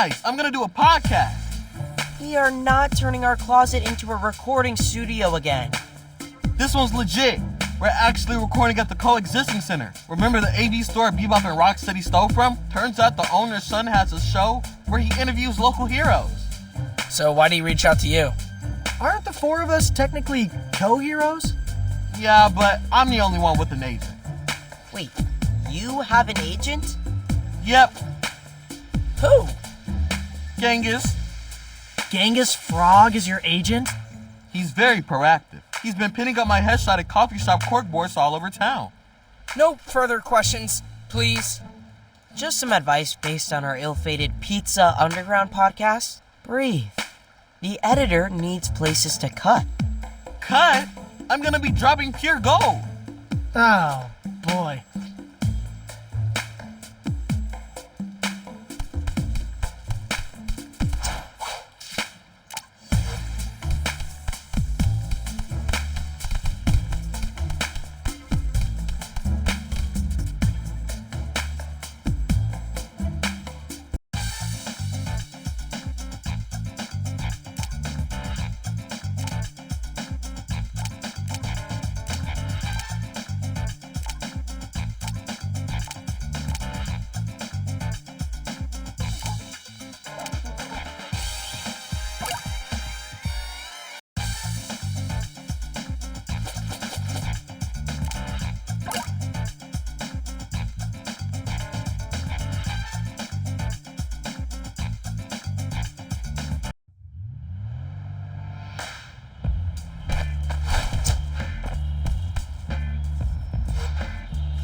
Guys, I'm gonna do a podcast. We are not turning our closet into a recording studio again. This one's legit. We're actually recording at the Coexisting Center. Remember the AV store Bebop and Rocksteady stole from? Turns out the owner's son has a show where he interviews local heroes. So why did he reach out to you? Aren't the four of us technically co-heroes? Yeah, but I'm the only one with an agent. Wait, you have an agent? Yep, Who? Genghis. Genghis Frog is your agent? He's very proactive. He's been pinning up my headshot at coffee shop corkboards all over town. No further questions, please. Just some advice based on our ill-fated Pizza Underground podcast. Breathe. The editor needs places to cut. Cut? I'm gonna be dropping pure gold. Oh, boy.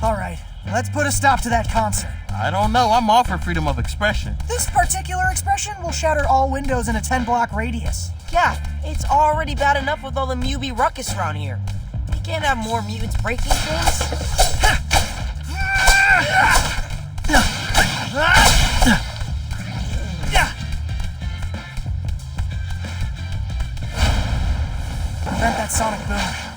Alright, let's put a stop to that concert. I don't know, I'm all for freedom of expression. This particular expression will shatter all windows in a 10-block radius. Yeah, it's already bad enough with all the mutant ruckus around here. We can't have more mutants breaking things. Prevent that sonic boom.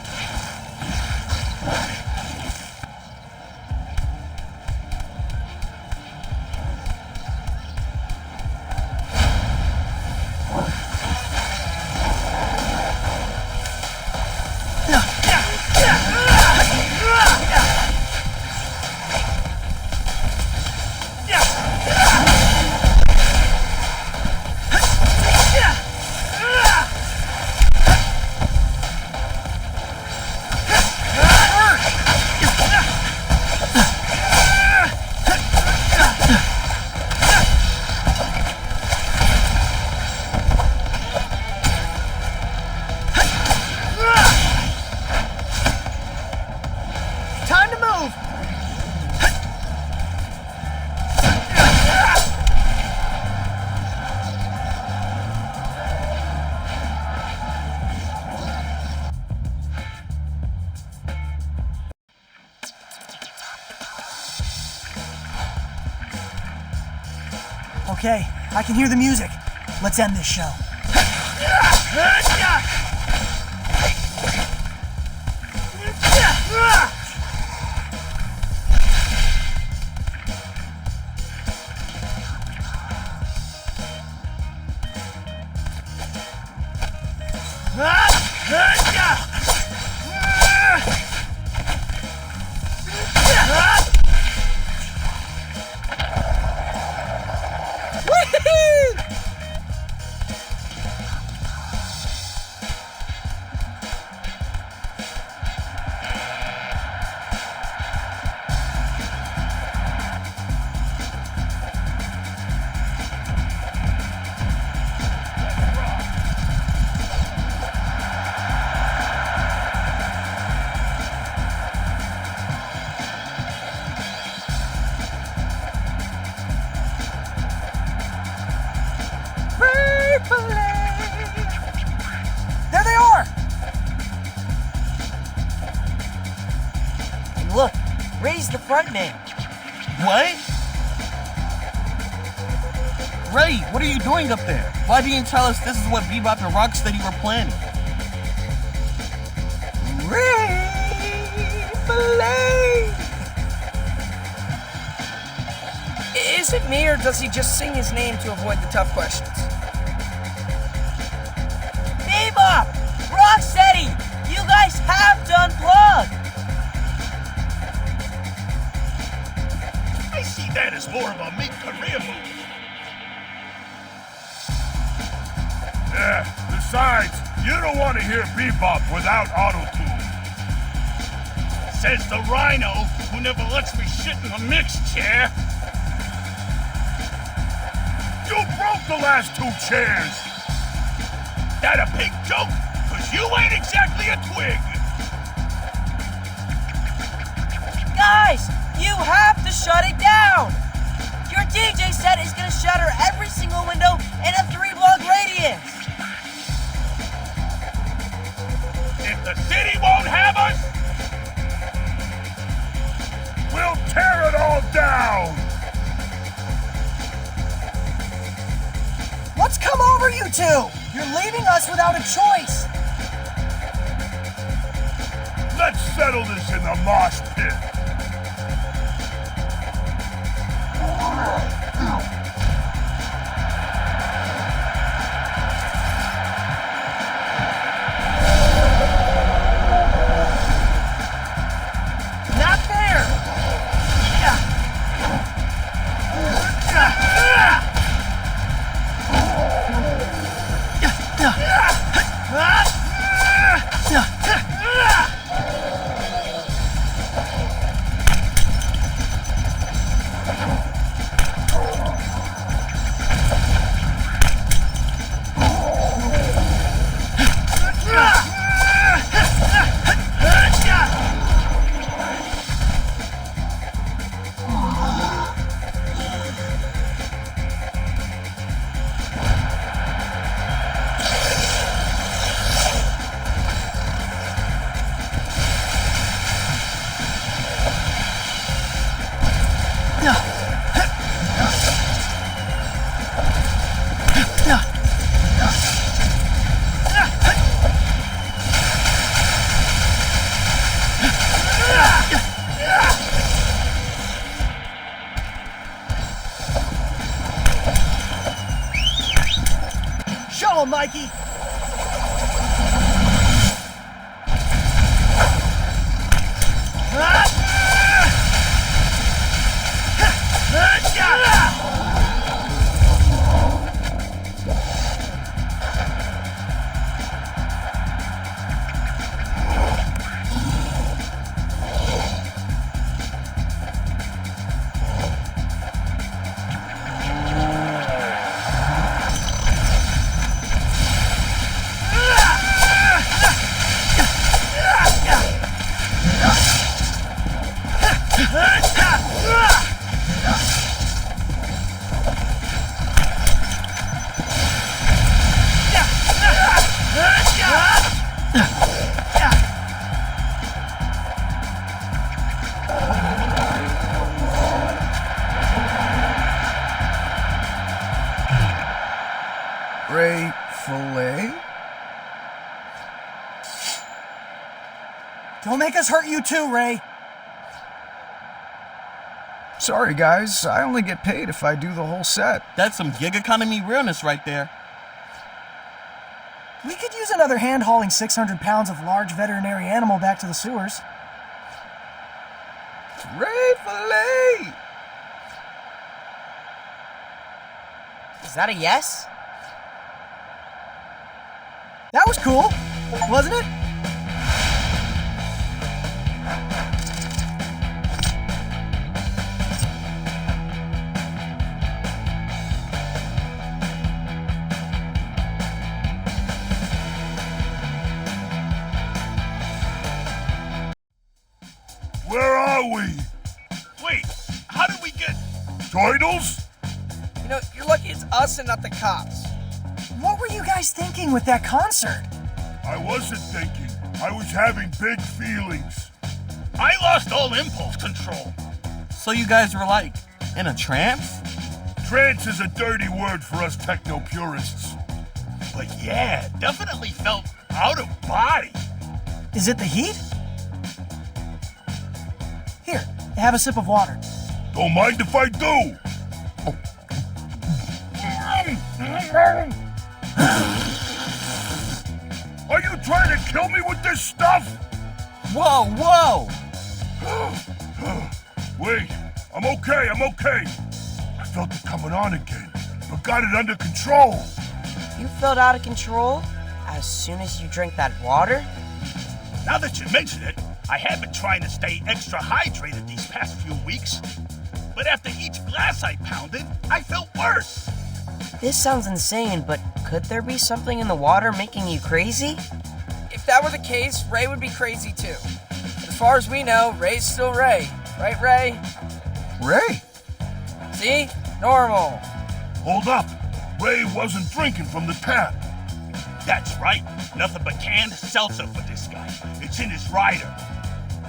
Okay, I can hear the music. Let's end this show. There they are! Look, Ray's the front man. What? Ray, what are you doing up there? Why didn't you tell us this is what Bebop and Rocksteady were planning? Ray, Is it me, or does he just sing his name to avoid the tough questions? Bebop! Rocksteady! You guys have to unplug! I see that as more of a mid-career move. Yeah, besides, you don't want to hear bebop without auto-tune. Says the rhino who never lets me sit in the mix chair. You broke the last 2 chairs! That a big joke? Cause you ain't exactly a twig. Guys, you have to shut it down! Your DJ set is gonna shatter every single window in a 3-block radius! If the city won't have us, We'll tear it all down! What's come over you two? You're leaving us without a choice. Let's settle this in the mosh pit. Not fair. Show him, Mikey. Ray Fillet? Don't make us hurt you too, Ray. Sorry guys, I only get paid if I do the whole set. That's some gig economy realness right there. We could use another hand hauling 600 pounds of large veterinary animal back to the sewers. Ray Fillet! Is that a yes? That was cool, wasn't it? Where are we? wait, how did we get... Turtles? You know, you're lucky it's us and not the cops. What were you guys thinking with that concert? I wasn't thinking. I was having big feelings. I lost all impulse control. So you guys were like, in a trance? Trance is a dirty word for us techno-purists. But yeah, definitely felt out of body. Is it the heat? Here, have a sip of water. Don't mind if I do. Are you trying to kill me with this stuff? Whoa, whoa! Wait, I'm okay. I felt it coming on again, but got it under control. You felt out of control as soon as you drank that water? Now that you mention it, I have been trying to stay extra hydrated these past few weeks. But after each glass I pounded, I felt worse. This sounds insane, but could there be something in the water making you crazy? If that were the case, Ray would be crazy too. As far as we know, Ray's still Ray. Right, Ray? Ray? See? Normal. Hold up. Ray wasn't drinking from the tap. That's right. Nothing but canned seltzer for this guy. It's in his rider.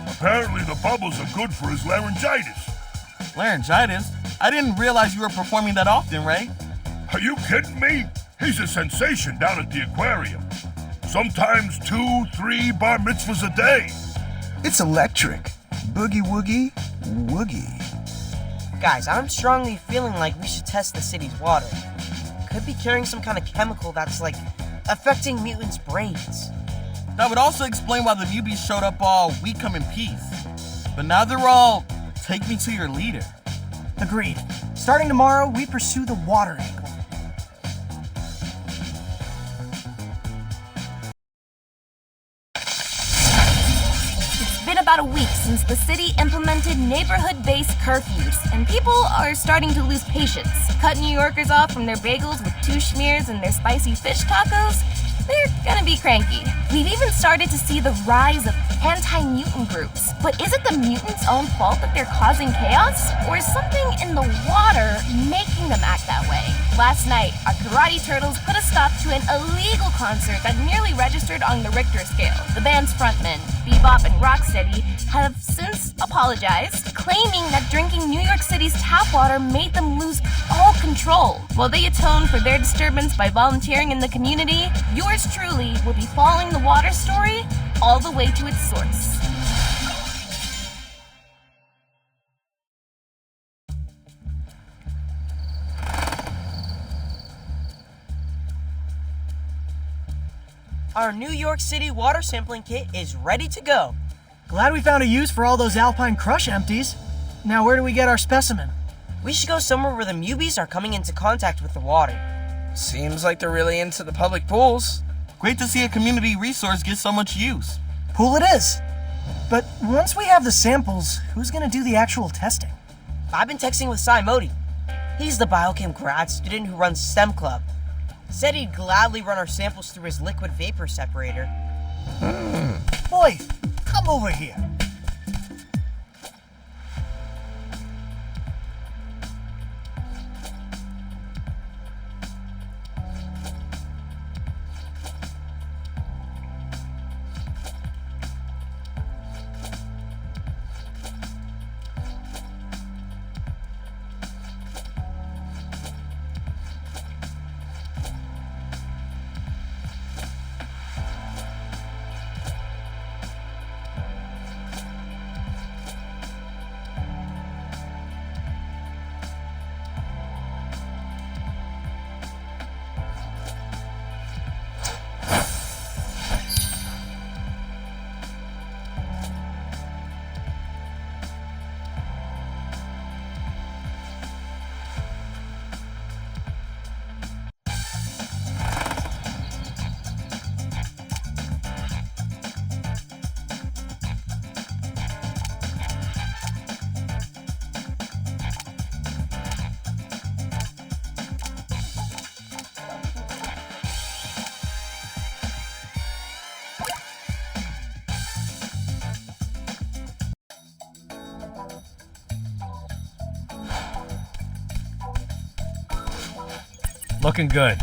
Apparently the bubbles are good for his laryngitis. Laryngitis? I didn't realize you were performing that often, Ray. Are you kidding me? He's a sensation down at the aquarium. Sometimes 2, 3 bar mitzvahs a day. It's electric. Boogie woogie woogie. Guys, I'm strongly feeling like we should test the city's water. Could be carrying some kind of chemical that's like affecting mutants' brains. That would also explain why the newbies showed up all "we come in peace." But now they're all "take me to your leader." Agreed. Starting tomorrow, we pursue the water angle. It's been about a week since the city implemented neighborhood-based curfews, and people are starting to lose patience. Cut New Yorkers off from their bagels with 2 schmears and their spicy fish tacos, they're gonna be cranky. We've even started to see the rise of anti-mutant groups. But is it the mutants' own fault that they're causing chaos? Or is something in the water making them act that way? Last night, our karate turtles put a stop to an illegal concert that nearly registered on the Richter scale. The band's frontmen, Bebop and Rocksteady, have since apologized, claiming that drinking New York City's tap water made them lose all control. While they atone for their disturbance by volunteering in the community, yours truly will be following the water story all the way to its source. Our New York City water sampling kit is ready to go. Glad we found a use for all those Alpine Crush empties. Now where do we get our specimen? We should go somewhere where the mubies are coming into contact with the water. Seems like they're really into the public pools. Great to see a community resource get so much use. Pool it is. But once we have the samples, who's gonna do the actual testing? I've been texting with Cy Modi. He's the biochem grad student who runs STEM Club. Said he'd gladly run our samples through his liquid vapor separator. Boy, come over here. Looking good.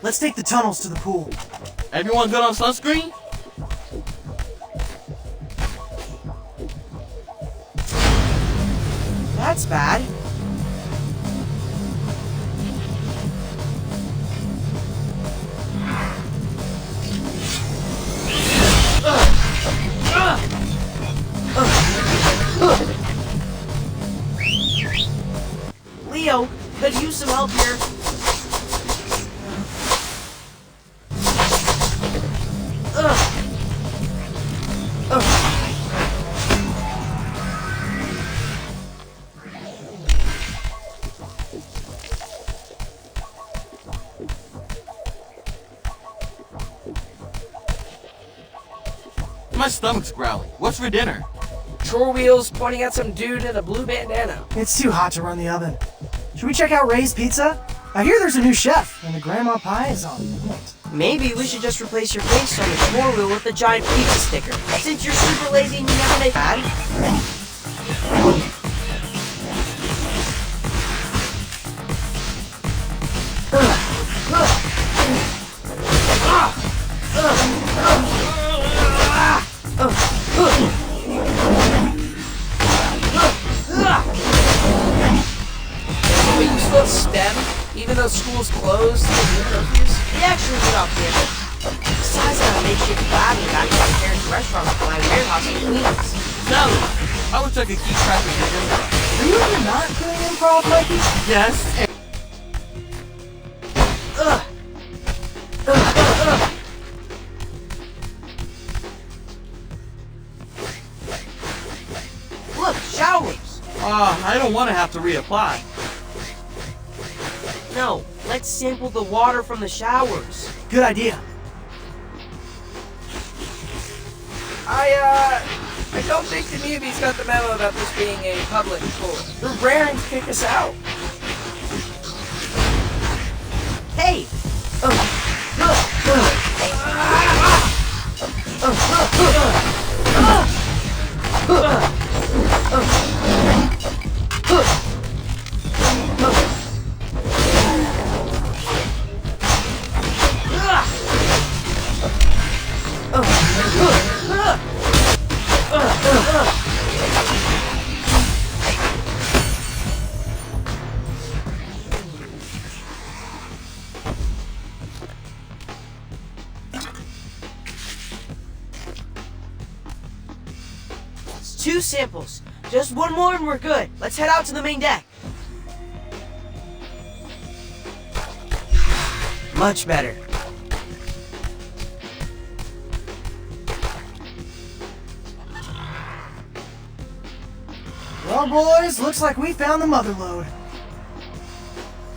Let's take the tunnels to the pool. Everyone good on sunscreen? That's bad. Leo, could use some help here. My stomach's growling. What's for dinner? Chore wheels pointing at some dude in a blue bandana. It's too hot to run the oven. Should we check out Ray's Pizza? I hear there's a new chef, and the grandma pie is on point. Maybe we should just replace your face on the floor wheel with a giant pizza sticker. Since you're super lazy and you never make bad. Wait, you still have STEM? Even though school's closed and the curfews? We actually went off campus. Besides that makeshift lab in the back of my parents' restaurant with my warehouse in Queens. Sally, I wish I could keep track of your improv. Are you even not doing improv, Mikey? Yes. Look, showers. I don't want to have to reapply. No, let's sample the water from the showers. Good idea. I don't think the newbies got the memo about this being a public pool. They're raring to kick us out. Hey! It's 2 samples. Just one more and we're good. Let's head out to the main deck. Much better. Well, boys, looks like we found the mother lode.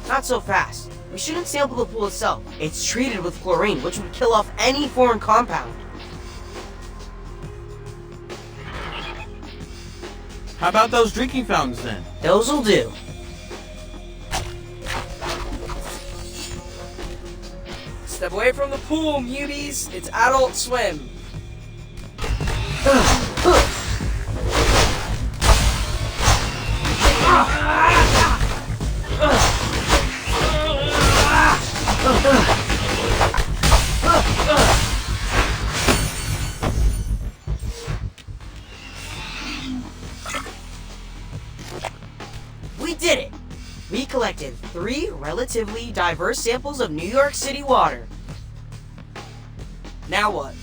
Not so fast. We shouldn't sample the pool itself. It's treated with chlorine, which would kill off any foreign compound. How about those drinking fountains then? Those'll do. Step away from the pool, muties. It's Adult Swim. We did it! We collected 3 relatively diverse samples of New York City water. Now what?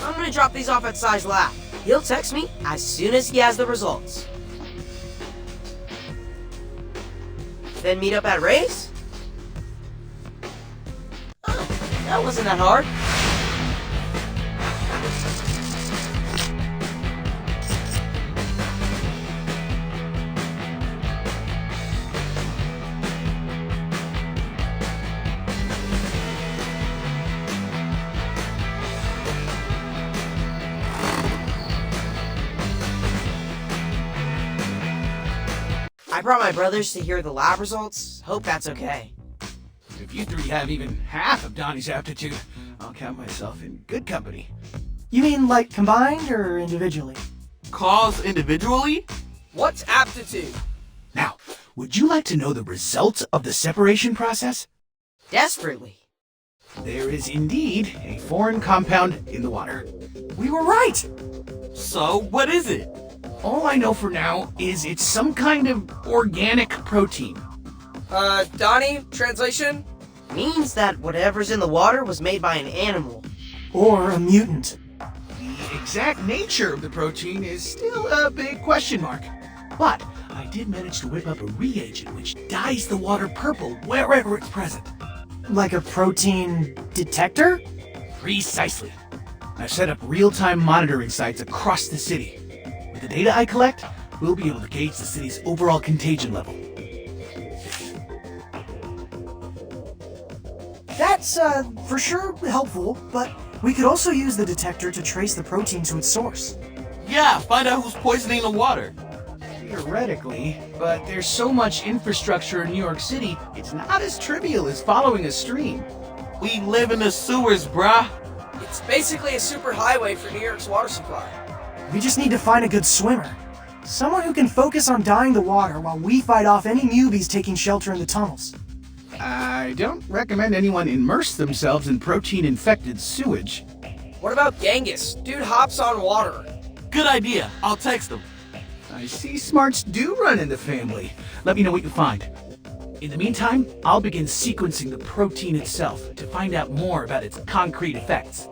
I'm gonna drop these off at Sai's lab. He'll text me as soon as he has the results. Then meet up at Ray's? Oh, that wasn't that hard. I brought my brothers to hear the lab results. Hope that's okay. If you 3 have even half of Donnie's aptitude, I'll count myself in good company. You mean like combined or individually? Calls individually? What's aptitude? Now, would you like to know the results of the separation process? Desperately. There is indeed a foreign compound in the water. We were right! So, what is it? All I know for now is it's some kind of organic protein. Donnie, translation? Means that whatever's in the water was made by an animal. Or a mutant. The exact nature of the protein is still a big question mark. But I did manage to whip up a reagent which dyes the water purple wherever it's present. Like a protein detector? Precisely. I've set up real-time monitoring sites across the city. With the data I collect, we'll be able to gauge the city's overall contagion level. That's, for sure helpful, but we could also use the detector to trace the protein to its source. Yeah, find out who's poisoning the water. Theoretically, but there's so much infrastructure in New York City, it's not as trivial as following a stream. We live in the sewers, bruh. It's basically a super highway for New York's water supply. We just need to find a good swimmer. Someone who can focus on dyeing the water while we fight off any newbies taking shelter in the tunnels. I don't recommend anyone immerse themselves in protein-infected sewage. What about Genghis? Dude hops on water. Good idea. I'll text him. I see smarts do run in the family. Let me know what you find. In the meantime, I'll begin sequencing the protein itself to find out more about its concrete effects.